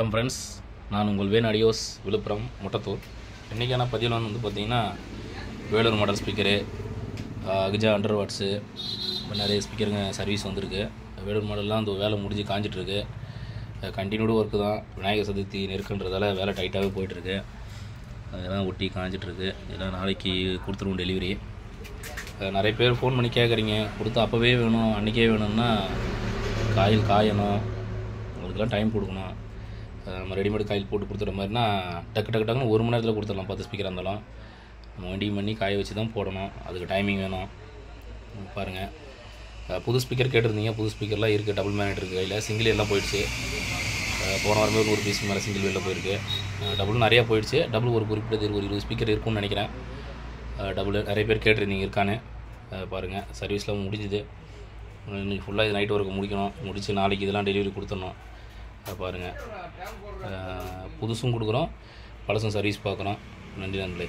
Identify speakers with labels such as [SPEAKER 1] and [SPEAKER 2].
[SPEAKER 1] வணக்கம் ஃப்ரெண்ட்ஸ், நான் உங்கள் வேன் அடியோஸ் விழுப்புரம் முட்டத்தூர். இன்றைக்கான பதிவில் வந்து பார்த்திங்கன்னா வேலூர் மாடல் ஸ்பீக்கரு, அகிஜா 100 வாட்ஸு, நிறைய ஸ்பீக்கருங்க சர்வீஸ் வந்திருக்கு. வேலூர் மாடல்லாம் அந்த வேலை முடிஞ்சு காஞ்சிட்ருக்கு. கண்டினியூடு ஒர்க்கு தான். விநாயகர் சதுர்த்தி நெருக்குன்றதால வேலை டைட்டாகவே போயிட்டுருக்கு. அதெல்லாம் ஒட்டி காஞ்சிட்ருக்கு. இதெல்லாம் நாளைக்கு கொடுத்துருவோம் டெலிவரி. நிறைய பேர் ஃபோன் பண்ணி கேட்குறீங்க, கொடுத்து அப்போவே வேணும் அன்றைக்கே வேணும்னா காயில் காயணும், உங்களுக்குலாம் டைம் கொடுக்கணும். நம்ம ரெடிமேட் காயில் போட்டு கொடுத்துற மாதிரினா டக்குன்னு 1 மணி நேரத்தில் கொடுத்துடலாம். 10 ஸ்பீக்கராக இருந்தாலும் நம்ம வண்டிங் பண்ணி காய வச்சு தான் போடணும். அதுக்கு டைமிங் வேணும். பாருங்கள், புது ஸ்பீக்கர் கேட்டிருந்தீங்க. புது ஸ்பீக்கர்லாம் இருக்குது. டபுள் மேக்னெட் இருக்குது கையில். சிங்கிள் எல்லாம் போயிடுச்சு. போன வாரமே 100 பீஸ் மேலே சிங்கிள் வெளில போயிருக்கு. டபுள் நிறையா போயிடுச்சு. டபுள் ஒரு குறிப்பிட்ட ஒரு 20 ஸ்பீக்கர் இருக்குன்னு நினைக்கிறேன். டபுள் நிறைய பேர் கேட்டிருந்தீங்க, இருக்கான்னு பாருங்கள். சர்வீஸ்லாம் முடிஞ்சுது. இன்றைக்கி ஃபுல்லாக இது நைட் ஒர்க்கு முடிக்கணும். முடித்து நாளைக்கு இதெல்லாம் டெலிவரி கொடுத்துடணும். பாருங்கள், புதுசும் கொடுக்குறோம், பழசும் சர்வீஸ் பார்க்குறோம். நன்றி நண்பர்களே.